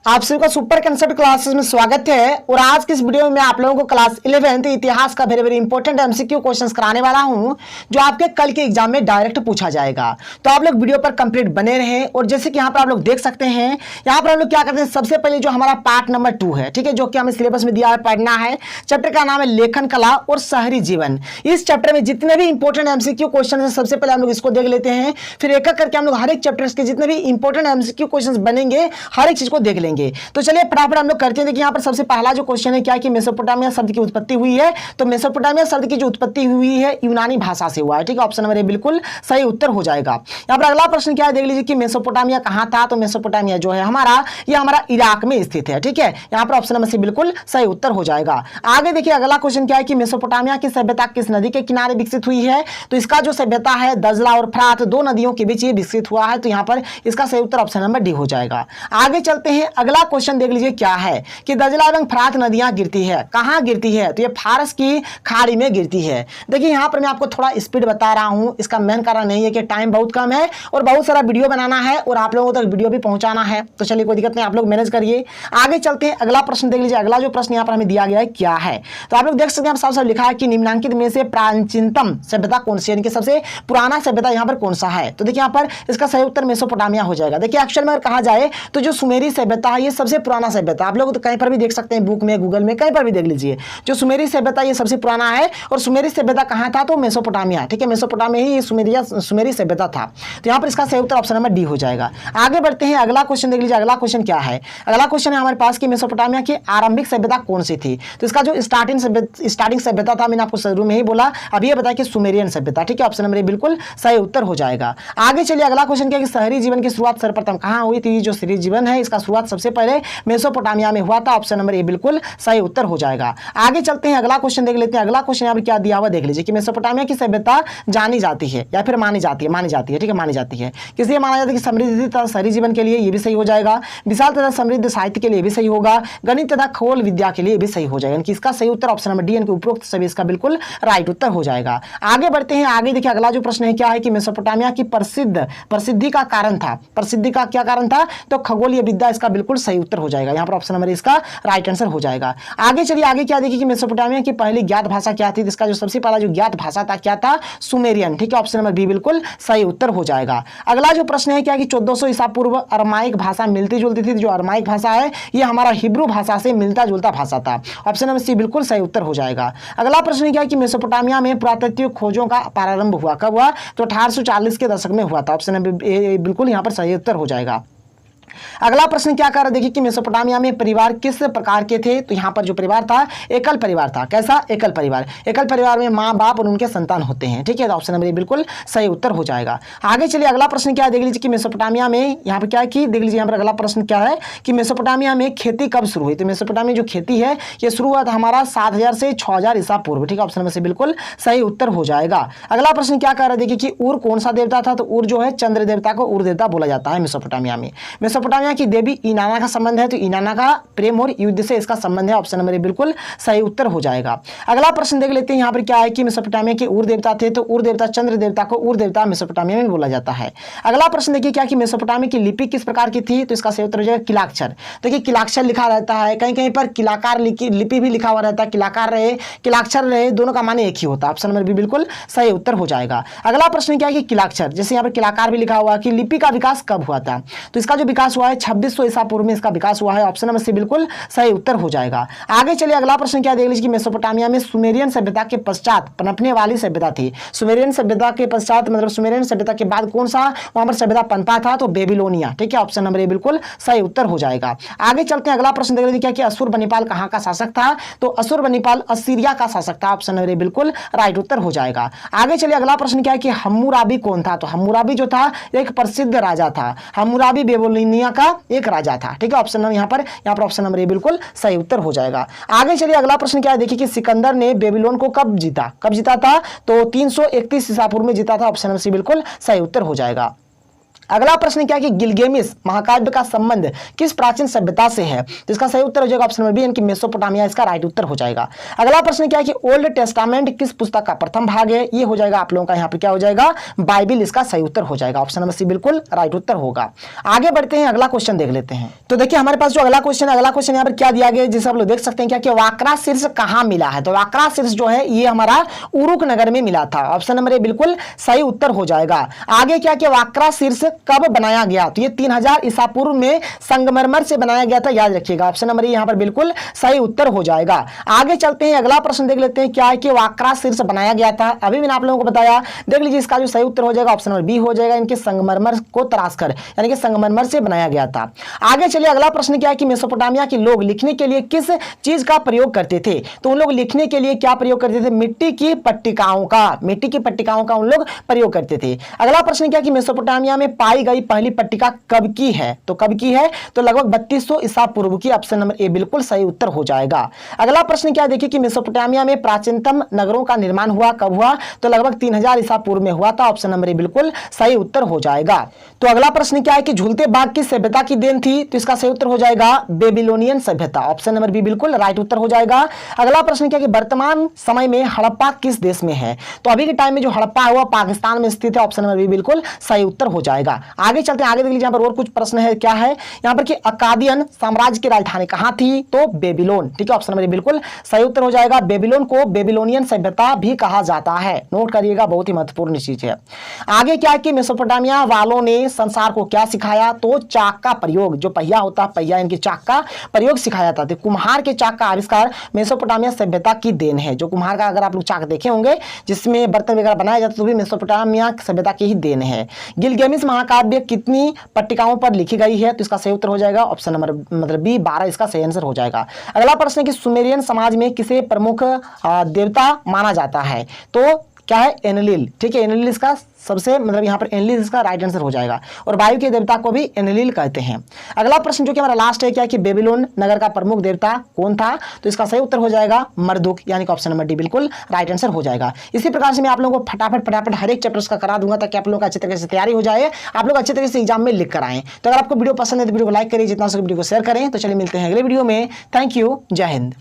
आप सभी का सुपर कंसेप्ट क्लासेस में स्वागत है। और आज की इस वीडियो में मैं आप लोगों को क्लास 11th इतिहास का very very important MCQ questions कराने वाला हूं, जो आपके कल के एग्जाम में डायरेक्ट पूछा जाएगा। तो आप लोग वीडियो पर कंप्लीट बने रहें। और जैसे कि यहाँ पर आप लोग देख सकते हैं, यहाँ पर हम लोग क्या करते हैं, सबसे पहले जो हमारा पार्ट नंबर 2 है, ठीक है, जो कि हमें सिलेबस में दिया है पढ़ना है। चैप्टर का नाम है लेखन कला और शहरी जीवन। इस चैप्टर में जितने भी इंपॉर्टेंट एमसीक्यू क्वेश्चन है, सबसे पहले हम लोग इसको देख लेते हैं, फिर एक एक करके हम लोग हर एक चैप्टर के जितने भी इंपॉर्टेंट एमसीक्यू क्वेश्चन बनेंगे, हर एक चीज को देख लेंगे। तो चलिए फटाफट हम लोग करते हैं। देखिए यहाँ पर सबसे पहला जो क्वेश्चन है क्या कि मेसोपोटामिया शब्द की उत्पत्ति हुई है। तो मेसोपोटामिया शब्द की जो उत्पत्ति हुई है यूनानी भाषा से हुआ है, ठीक है। ऑप्शन नंबर ए बिल्कुल सही उत्तर हो जाएगा। यहाँ पर अगला प्रश्न क्या है, देख लीजिए कि मेसोपोटामिया कहाँ था। तो मेसोपोटामिया जो है ये हमारा इराक में स्थित है, ठीक है। यहाँ पर ऑप्शन नंबर सी बिल्कुल सही उत्तर हो जाएगा। आगे देखिए अगला क्वेश्चन क्या है कि मेसोपोटामिया की सभ्यता किस नदी के किनारे विकसित हुई है। तो इसका जो सभ्यता है दजला और फरात, दो नदियों के बीच ये विकसित हुआ है। तो यहाँ पर इसका सही उत्तर ऑप्शन नंबर डी हो जाएगा। आगे चलते हैं, अगला क्वेश्चन देख लीजिए क्या है कि दजला एवं फरात नदियां गिरती है, कहां गिरती है। तो ये फारस की खाड़ी में गिरती है। देखिए यहां पर मैं आपको थोड़ा स्पीड बता रहा हूं, इसका मेन कारण नहीं है कि टाइम बहुत कम है और बहुत सारा वीडियो बनाना है और आप लोगों तक वीडियो भी पहुंचाना है। तो चलिए कोई दिक्कत नहीं, आप लोग मैनेज करिए। आगे चलते हैं, अगला प्रश्न देख लीजिए। अगला जो प्रश्न यहां पर हमें दिया गया है क्या है, तो आप लोग देख सकते हैं, साफ साफ लिखा है कि निम्नांकित में से प्राचीनतम सभ्यता कौन सी है, यानी कि सबसे पुराना सभ्यता यहां पर कौन सा है। तो देखिए यहां पर इसका सही उत्तर मेसोपोटामिया हो जाएगा। देखिए एक्चुअल में अगर कहा जाए तो जो सुमेरी सभ्यता है ये सबसे पुराना सभ्यता, आप लोग तो कहीं पर भी देख सकते हैं, बुक में, गूगल में, कहीं पर भी देख लीजिए। जो सुमेरी सभ्यता ये सबसे पुराना है। और सुमेरी सभ्यता कहां था, तो मेसोपोटामिया, ठीक है, मेसोपोटामिया ही सुमेरी सभ्यता था। तो यहां पर इसका सही उत्तर ऑप्शन नंबर डी हो जाएगा। आगे बढ़ते हैं, अगला क्वेश्चन देख लीजिए। अगला क्वेश्चन क्या है, अगला क्वेश्चन है हमारे पास कि मेसोपोटामिया की आरंभिक सभ्यता कौन सी थी। तो इसका जो स्टार्टिंग सभ्यता था, मैंने आपको शुरू में ही बोला, अभी ये बताया कि सुमेरियन सभ्यता, ठीक है। ऑप्शन नंबर ए बिल्कुल सही उत्तर हो जाएगा। आगे चलिए, अगला क्वेश्चन क्या है कि शहरी जीवन की शुरुआत सर्वप्रथम कहां हुई थी। जो शहरी जीवन है इसका शुरुआत सबसे पहले मेसोपोटामिया में हुआ था। ऑप्शन नंबर ए बिल्कुल सही उत्तर हो जाएगा। आगे चलते हैं, अगला क्वेश्चन देख लेते हैं। अगला क्वेश्चन यहाँ पर क्या दिया हुआ देख लीजिए कि मेसोपोटामिया की सभ्यता जानी जाती है या फिर मानी जाती है, ठीक है, मानी जाती है। किस लिए माना जाता है कि समृद्धि तथा शहरी जीवन के लिए, ये भी सही हो जाएगा। विशाल तथा समृद्ध साहित्य के लिए भी सही होगा। गणित तथा खगोल विद्या के लिए भी सही हो जाएगा। इसका सही उत्तर ऑप्शन नंबर डी, उपरोक्त सभी इसका बिल्कुल राइट उत्तर हो जाएगा। आगे बढ़ते हैं, आगे देखिए अगला जो प्रश्न है क्या है कि मेसोपोटामिया की प्रसिद्धि का कारण था। प्रसिद्धि का क्या कारण था, तो खगोलीय विद्या, इसका बिल्कुल सही उत्तर हो जाएगा। यहाँ पर ऑप्शन नंबर इसका राइट आंसर हो जाएगा। आगे चलिए, आगे क्या देखिए कि मेसोपोटामिया की पहली ज्ञात भाषा क्या थी। इसका जो सबसे पहला जो ज्ञात भाषा था क्या था, सुमेरियन, ठीक है। ऑप्शन नंबर बी बिल्कुल सही उत्तर हो जाएगा। अगला जो प्रश्न है क्या कि 1400 ईसा पूर्व अरमाइक भाषा मिलती जुलती थी। जो अरमाइक भाषा है ये हमारा हिब्रू भाषा से मिलता जुलता भाषा था। ऑप्शन नंबर सी बिल्कुल सही उत्तर हो जाएगा। अगला प्रश्न क्या है कि मेसोपोटामिया में पुरातत्व खोजों का प्रारंभ हुआ, कब हुआ, तो 1840 के दशक में हुआ था। ऑप्शन नंबर ए बिल्कुल यहाँ पर सही उत्तर हो जाएगा। अगला प्रश्न क्या कर रहा है, देखिए कि मेसोपोटामिया में परिवार किस प्रकार के थे। तो यहाँ पर जो परिवार था एकल परिवार था। कैसा, एकल परिवार। एकल परिवार में माँ बाप और उनके संतान होते हैं, ठीक है। तो ऑप्शन नंबर ए बिल्कुल सही उत्तर हो जाएगा। आगे चलिए, अगला प्रश्न क्या है, देख लीजिए कि मेसोपोटामिया में यहाँ पर क्या है कि देख लीजिए यहाँ पर अगला प्रश्न क्या है कि मेसोपोटामिया में खेती कब शुरू हुई। तो मेसोपोटामिया जो खेती है ये शुरू हुआ था हमारा 7000 से 6000 ईसा पूर्व, ठीक है। ऑप्शन नंबर से बिल्कुल सही उत्तर हो जाएगा। अगला प्रश्न क्या कर रहा है, देखिए कि उर कौन सा देवता था। तो उर जो है चंद्र देवता को उर देवता बोला जाता है मेसोपोटामिया में। मेसोपोटामिया की देवी इनाना का संबंध है। तो इनाना का प्रेम और युद्ध से इसका संबंध है। ऑप्शन नंबर ए बिल्कुल सही उत्तर हो जाएगा। अगला प्रश्न देख लेते हैं, यहाँ पर क्या है कि मेसोपोटामिया के उर देवता थे। तो उर देवता चंद्र देवता को उर देवता मेसोपोटामिया में बोला जाता है। अगला प्रश्न देखिए क्या कि मेसोपोटामिया की लिपि किस प्रकार की थी। तो इसका सही उत्तर हो जाएगा किलाक्षर। देखिए किलाक्षर लिखा रहता है, कहीं कहीं पर किलाकार लिपि भी लिखा हुआ रहता है। किलाकार रहे किलाक्षर रहे, दोनों का माने एक ही होता है। ऑप्शन नंबर बी बिल्कुल सही उत्तर हो जाएगा। अगला प्रश्न क्या है कि किलाक्षर, जैसे यहाँ पर किलाकार भी लिखा हुआ कि लिपि का विकास कब हुआ था। तो इसका जो विकास हुआ है 2600 ईसा पूर्व में इसका विकास हुआ है। ऑप्शन नंबर सी बिल्कुल सही उत्तर हो जाएगा। आगे चलिए, अगला प्रश्न क्या देख लीजिए कि मेसोपोटामिया में सुमेरियन सभ्यता के पश्चात पनपने वाली सभ्यता थी। सुमेरियन सभ्यता के पश्चात मतलब सुमेरियन सभ्यता के बाद कौन सा वहां पर सभ्यता पनपा था, तो बेबीलोनिया, ठीक है। ऑप्शन नंबर ए बिल्कुल सही उत्तर हो जाएगा। आगे चलते हैं, अगला प्रश्न देख लीजिए क्या कि अशुरबनीपाल कहां का शासक था। तो अशुरबनीपाल असीरिया का शासक था। ऑप्शन नंबर ए बिल्कुल राइट उत्तर हो जाएगा। आगे चलिए, अगला प्रश्न क्या है कि हम्मुराबी कौन था। तो हम्मुराबी जो था एक प्रसिद्ध राजा था। हम्मुराबी बेबीलोनिया का एक राजा था, ठीक है। ऑप्शन नंबर यहाँ पर ऑप्शन नंबर ए बिल्कुल सही उत्तर हो जाएगा। आगे चलिए, अगला प्रश्न क्या है, देखिए कि सिकंदर ने बेबीलोन को कब जीता था। तो 331 ईसा पूर्व में जीता था। ऑप्शन नंबर सी बिल्कुल सही उत्तर हो जाएगा। अगला प्रश्न क्या है कि गिलगेमिस महाकाव्य का संबंध किस प्राचीन सभ्यता से है? तो इसका सही उत्तर हो जाएगा ऑप्शन नंबर बी, यानी कि मेसोपोटामिया इसका राइट उत्तर हो जाएगा। अगला प्रश्न क्या है कि ओल्ड टेस्टामेंट किस पुस्तक का प्रथम भाग है? ये हो जाएगा आप लोगों का यहाँ पर क्या हो जाएगा, बाइबिल इसका सही उत्तर हो जाएगा। ऑप्शन नंबर सी बिल्कुल राइट उत्तर होगा। आगे बढ़ते हैं, अगला क्वेश्चन देख लेते हैं। तो देखिए हमारे पास जो अगला क्वेश्चन यहाँ पर क्या दिया गया, जिसे आप लोग देख सकते हैं क्या कि वाकरा शीर्ष कहाँ मिला है? तो वाकरा शीर्ष जो है ये हमारा उरुक नगर में मिला था। ऑप्शन नंबर ए बिल्कुल सही उत्तर हो जाएगा। आगे क्या कि वाकरा शीर्ष कब बनाया गया? तो ये 3000 ईसा पूर्व में संगमरमर से बनाया गया था, याद रखिएगा। ऑप्शन नंबर ए यहाँ पर बिल्कुल सही उत्तर हो जाएगा। आगे चलते हैं, अगला प्रश्न देख लेते हैं। क्या है कि वाकरा शीर्ष बनाया गया था? अभी मैंने आप लोगों को बताया, देख लीजिए इसका जो सही उत्तर हो जाएगा ऑप्शन नंबर बी हो जाएगा, इनके संगमरमर को तराशकर, यानी कि संगमरमर से बनाया गया था। आगे चलिए, अगला प्रश्न क्या है कि मेसोपोटामिया के लोग लिखने के लिए किस चीज का प्रयोग करते थे? तो उन लोग लिखने के लिए क्या प्रयोग करते थे? मिट्टी की पट्टिकाओं का उन लोग प्रयोग करते थे। अगला प्रश्न क्या है कि मेसोपोटामिया में पाई गई पहली पट्टिका कब की है? तो कब की है? तो लगभग 3200 ईसा पूर्व की। ऑप्शन नंबर ए बिल्कुल सही उत्तर हो जाएगा। अगला प्रश्न क्या देखिए कि मेसोपोटामिया में प्राचीनतम नगरों का निर्माण हुआ कब हुआ? तो लगभग 3000 ईसा पूर्व में हुआ था। ऑप्शन नंबर ए बिल्कुल सही उत्तर हो जाएगा। तो अगला प्रश्न क्या है कि झूलते बाग की सभ्यता की देन थी? तो इसका सही उत्तर हो जाएगा बेबीलोनियन सभ्यता। ऑप्शन नंबर बी बिल्कुल राइट उत्तर हो जाएगा। अगला प्रश्न क्या है कि वर्तमान समय में हड़प्पा किस देश में है? तो अभी के टाइम में जो हड़प्पा है वह पाकिस्तान में स्थित है। ऑप्शन नंबर बी बिल्कुल सही उत्तर हो जाएगा। आगे चलते हैं, आगे देख लीजिए यहाँ पर और कुछ प्रश्न है। क्या है यहाँ पर कि अकादियन साम्राज्य की राजधानी कहां थी? तो बेबीलोन। ठीक है, ऑप्शन नंबर बिल्कुल सही उत्तर हो जाएगा। बेबीलोन को बेबीलोनियन सभ्यता भी कहा जाता है, नोट करिएगा, बहुत ही महत्वपूर्ण चीज है। आगे क्या है कि मेसोपोटामिया वालों ने संसार को क्या सिखाया? तो चाक का प्रयोग, जो पहिया होता है, पहिया इनकी चाक का प्रयोग सिखाया था। तो कुम्हार के चाक का आविष्कार मेसोपोटामिया सभ्यता की देन है। जो कुम्हार का अगर आप लोग चाक देखे होंगे जिसमें बर्तन वगैरह बनाया जाता है, तो भी मेसोपोटामिया सभ्यता की ही देन है। गिलगेमिस महाकाव्य कितनी पट्टिकाओं पर लिखी गई है? तो इसका सही उत्तर हो जाएगा ऑप्शन नंबर मतलब बी 12 इसका सही आंसर हो जाएगा। अगला प्रश्न है कि सुमेरियन समाज में किसे प्रमुख देवता माना जाता है? तो क्या है? एनलिल। ठीक है, एनलिल इसका सबसे मतलब यहाँ पर एनलिल इसका राइट आंसर हो जाएगा, और वायु के देवता को भी एनलिल कहते हैं। अगला प्रश्न जो कि हमारा लास्ट है, क्या कि बेबीलोन नगर का प्रमुख देवता कौन था? तो इसका सही उत्तर हो जाएगा मर्दुक, यानी कि ऑप्शन नंबर डी बिल्कुल राइट आंसर हो जाएगा। इसी प्रकार से मैं आप लोगों को फटाफट हर एक चैप्टर का करा दूंगा, ताकि आप लोगों का अच्छे तरीके से तैयारी हो जाए, आप लोग अच्छे तरीके से एग्जाम में लिख कर आए। तो अगर आपको वीडियो पसंद है तो वीडियो को लाइक करिए, जितना हो सके वीडियो को शेयर करें। तो चलिए मिलते हैं अगले वीडियो में। थैंक यू, जय हिंद।